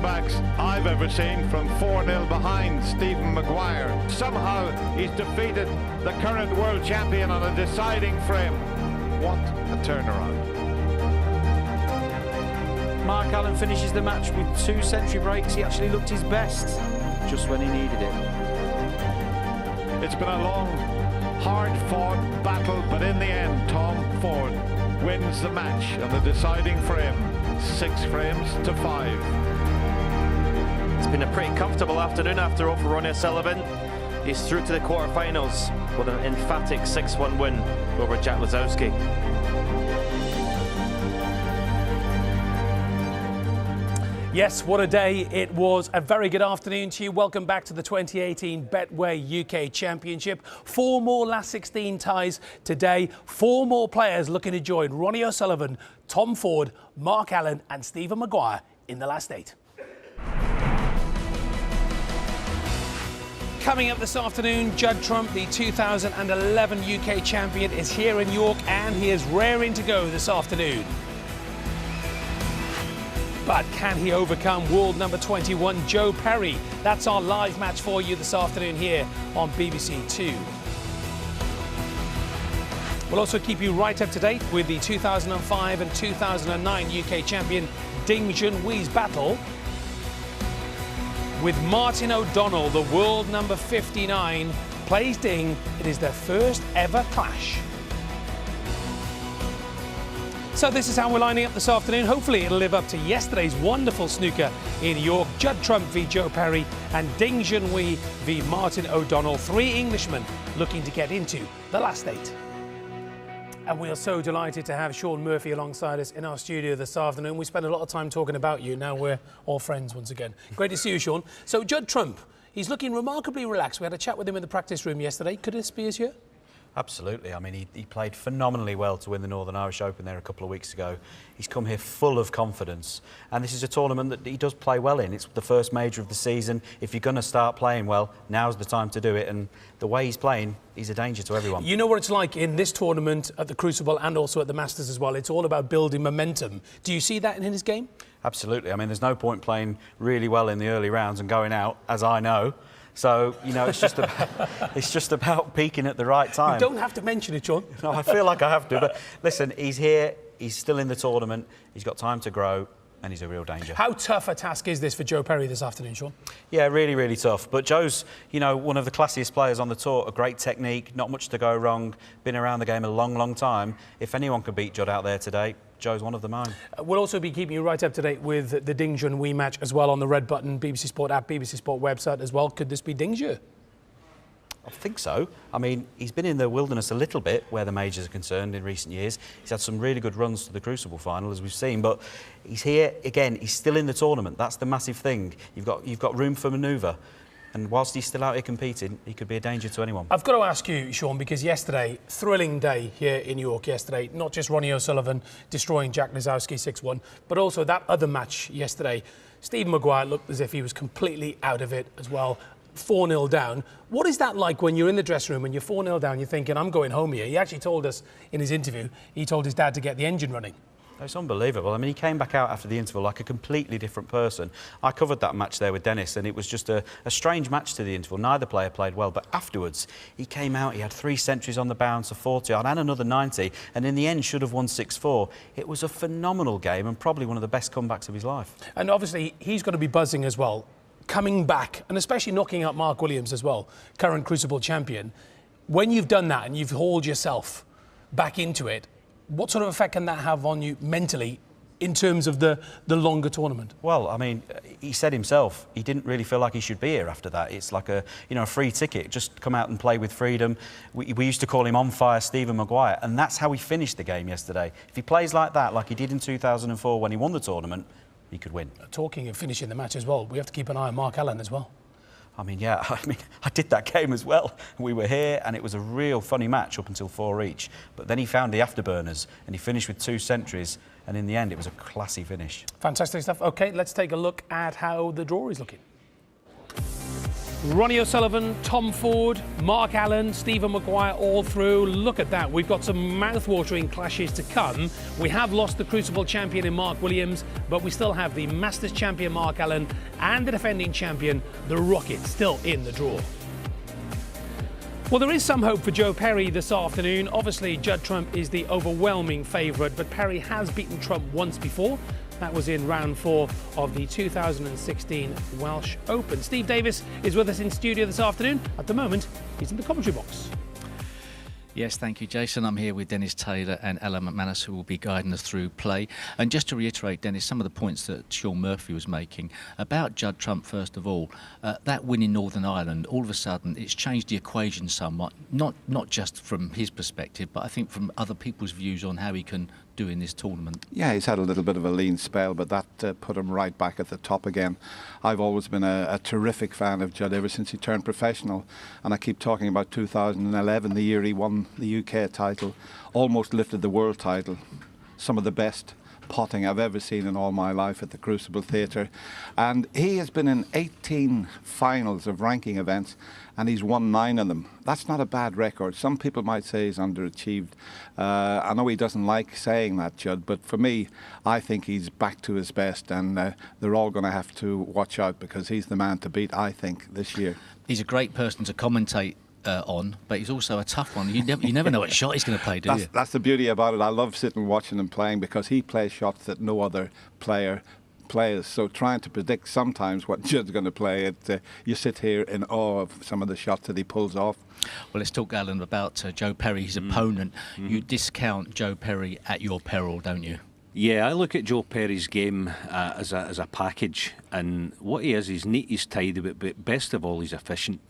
comebacks I've ever seen from 4-0 behind Stephen Maguire. Somehow he's defeated the current world champion on a deciding frame. What a turnaround. Mark Allen finishes the match with 2 century breaks. He actually looked his best just when he needed it. It's been a long, hard-fought battle, but in the end, Tom Ford wins the match on the deciding frame, 6 frames to 5. It's been a pretty comfortable afternoon after all for Ronnie O'Sullivan. He's through to the quarterfinals with an emphatic 6-1 win over Jack Lisowski. Yes, what a day it was. A very good afternoon to you. Welcome back to the 2018 Betway UK Championship. 4 more last 16 ties today. 4 more players looking to join Ronnie O'Sullivan, Tom Ford, Mark Allen and Stephen Maguire in the last 8. Coming up this afternoon, Judd Trump, the 2011 UK champion, is here in York and he is raring to go this afternoon. But can he overcome world number 21, Joe Perry? That's our live match for you this afternoon here on BBC Two. We'll also keep you right up to date with the 2005 and 2009 UK champion Ding Junhui's battle with Martin O'Donnell, the world number 59, plays Ding. It is their first ever clash. So this is how we're lining up this afternoon. Hopefully it'll live up to yesterday's wonderful snooker in York. Judd Trump v Joe Perry and Ding Junhui v Martin O'Donnell. 3 Englishmen looking to get into the last 8. And we are so delighted to have Sean Murphy alongside us in our studio this afternoon. We spent a lot of time talking about you. Now we're all friends once again. Great to see you, Sean. So Judd Trump, he's looking remarkably relaxed. We had a chat with him in the practice room yesterday. Could this be his year? Absolutely. I mean, he played phenomenally well to win the Northern Irish Open there a couple of weeks ago. He's come here full of confidence. And this is a tournament that he does play well in. It's the first major of the season. If you're going to start playing well, now's the time to do it. And the way he's playing, he's a danger to everyone. You know what it's like in this tournament, at the Crucible and also at the Masters as well. It's all about building momentum. Do you see that in his game? Absolutely. I mean, there's no point playing really well in the early rounds and going out, as I know. So, you know, it's just about peaking at the right time. You don't have to mention it, Sean. No, I feel like I have to. But listen, he's here. He's still in the tournament. He's got time to grow. And he's a real danger. How tough a task is this for Joe Perry this afternoon, Sean? Yeah, really, really tough. But Joe's, you know, one of the classiest players on the tour. A great technique, not much to go wrong. Been around the game a long, long time. If anyone could beat Judd out there today, Joe's one of the mine. We'll also be keeping you right up to date with the Ding Junhui match as well on the Red Button BBC Sport app, BBC Sport website as well. Could this be Ding's year? I think so. I mean, he's been in the wilderness a little bit where the majors are concerned in recent years. He's had some really good runs to the Crucible final, as we've seen, but he's here again. He's still in the tournament. That's the massive thing. You've got room for manoeuvre. And whilst he's still out here competing, he could be a danger to anyone. I've got to ask you, Sean, because yesterday, thrilling day here in York yesterday. Not just Ronnie O'Sullivan destroying Jack Lisowski 6-1, but also that other match yesterday. Stephen Maguire looked as if he was completely out of it as well. 4-0 down. What is that like when you're in the dressing room and you're 4-0 down, you're thinking, I'm going home here? He actually told us in his interview, he told his dad to get the engine running. It's unbelievable. I mean, he came back out after the interval like a completely different person. I covered that match there with Dennis, and it was just a strange match to the interval. Neither player played well, but afterwards, he came out, he had 3 centuries on the bounce, a 40 odd, and another 90, and in the end should have won 6-4. It was a phenomenal game and probably one of the best comebacks of his life. And obviously, he's got to be buzzing as well. Coming back, and especially knocking out Mark Williams as well, current Crucible champion. When you've done that and you've hauled yourself back into it, what sort of effect can that have on you mentally in terms of the longer tournament? Well, I mean, he said himself, he didn't really feel like he should be here after that. It's like a free ticket. Just come out and play with freedom. We used to call him on fire Stephen Maguire, and that's how he finished the game yesterday. If he plays like that, like he did in 2004 when he won the tournament, he could win. Talking of finishing the match as well, we have to keep an eye on Mark Allen as well. I mean, yeah, I did that game as well. We were here and it was a real funny match up until 4 each. But then he found the afterburners and he finished with 2 centuries. And in the end, it was a classy finish. Fantastic stuff. OK, let's take a look at how the draw is looking. Ronnie O'Sullivan, Tom Ford, Mark Allen, Stephen Maguire all through. Look at that. We've got some mouth-watering clashes to come. We have lost the Crucible champion in Mark Williams, but we still have the Masters champion Mark Allen and the defending champion, the Rocket, still in the draw. Well, there is some hope for Joe Perry this afternoon. Obviously, Judd Trump is the overwhelming favourite, but Perry has beaten Trump once before. That was in round 4 of the 2016 Welsh Open. Steve Davis is with us in studio this afternoon. At the moment, he's in the commentary box. Yes, thank you, Jason. I'm here with Dennis Taylor and Alan McManus, who will be guiding us through play. And just to reiterate, Dennis, some of the points that Sean Murphy was making about Judd Trump, first of all, that win in Northern Ireland, all of a sudden, it's changed the equation somewhat, not just from his perspective, but I think from other people's views on how he can do in this tournament. Yeah, he's had a little bit of a lean spell, but that put him right back at the top again. I've always been a terrific fan of Judd ever since he turned professional, and I keep talking about 2011, the year he won the UK title, almost lifted the world title. Some of the best potting I've ever seen in all my life at the Crucible Theatre, and he has been in 18 finals of ranking events and he's won 9 of them. That's not a bad record. Some people might say he's underachieved. I know he doesn't like saying that, Judd, but for me, I think he's back to his best, and they're all going to have to watch out because he's the man to beat, I think, this year. He's a great person to commentate on, but he's also a tough one. You never know what shot he's going to play, do you? That's the beauty about it. I love sitting watching him playing because he plays shots that no other player plays. So trying to predict sometimes what Judd's going to play, you sit here in awe of some of the shots that he pulls off. Well, let's talk, Alan, about Joe Perry, his opponent. You discount Joe Perry at your peril, don't you? Yeah, I look at Joe Perry's game as a package, and what he is, he's neat, he's tidy, but best of all, he's efficient.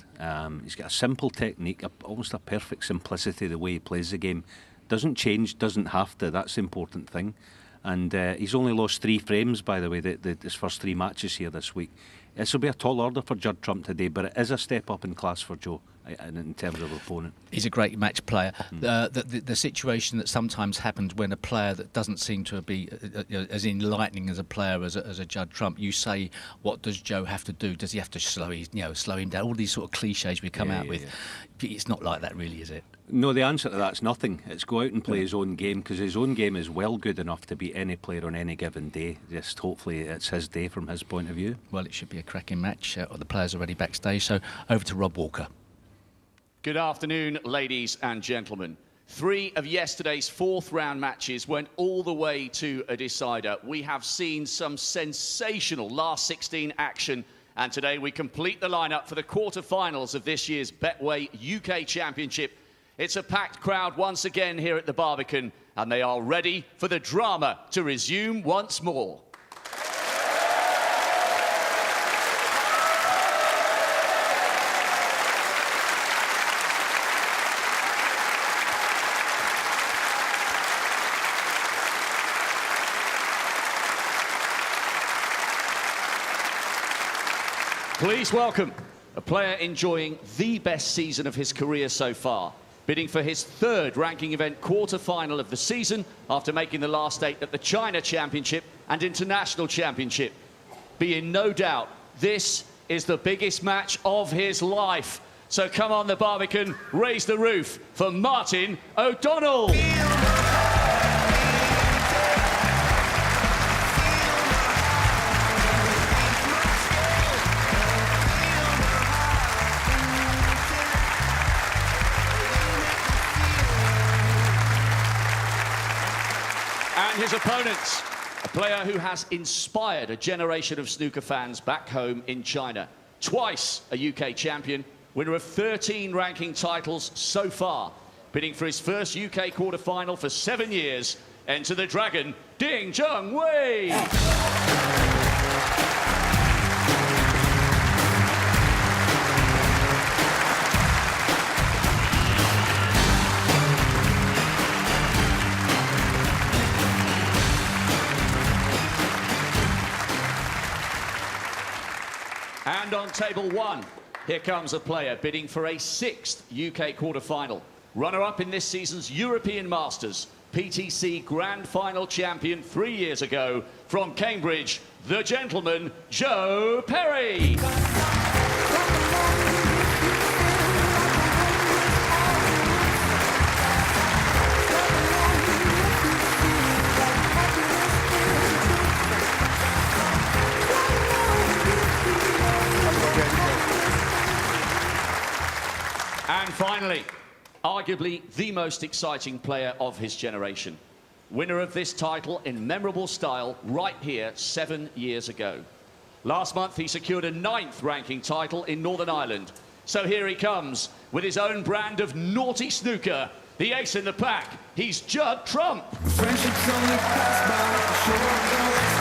He's got a simple technique, almost a perfect simplicity the way he plays the game. Doesn't change, doesn't have to, that's the important thing. And he's only lost 3 frames, by the way, his first 3 matches here this week. This will be a tall order for Judd Trump today, but it is a step up in class for Joe in terms of opponent. He's a great match player. The situation that sometimes happens when a player that doesn't seem to be as enlightening as a player as a Judd Trump, you say, what does Joe have to do? Does he have to slow him down? All these sort of cliches we come out with. It's not like that, really, is it? No, the answer to that's nothing. It's go out and play his own game, because his own game is well good enough to beat any player on any given day. Just hopefully it's his day from his point of view. Well, it should be a cracking match. The players are already backstage, so over to Rob Walker. Good afternoon, ladies and gentlemen. 3 of yesterday's 4th round matches went all the way to a decider. We have seen some sensational last 16 action, and today we complete the lineup for the quarter-finals of this year's Betway UK Championship. It's a packed crowd once again here at the Barbican, and they are ready for the drama to resume once more. Please welcome a player enjoying the best season of his career so far, bidding for his 3rd ranking event quarter-final of the season after making the last 8 at the China Championship and International Championship. Be in no doubt, this is the biggest match of his life. So come on, the Barbican, raise the roof for Martin O'Donnell. And his opponents, a player who has inspired a generation of snooker fans back home in China. Twice a UK champion, winner of 13 ranking titles so far, bidding for his first UK quarter-final for 7 years. Enter the Dragon, Ding Junhui. And on table 1, here comes a player bidding for a 6th UK quarter-final. Runner-up in this season's European Masters, PTC Grand Final champion 3 years ago, from Cambridge, the gentleman, Joe Perry. And finally, arguably the most exciting player of his generation. Winner of this title in memorable style right here 7 years ago. Last month he secured a 9th ranking title in Northern Ireland. So here he comes with his own brand of naughty snooker. The ace in the pack, he's Judd Trump. Friendships only pass by,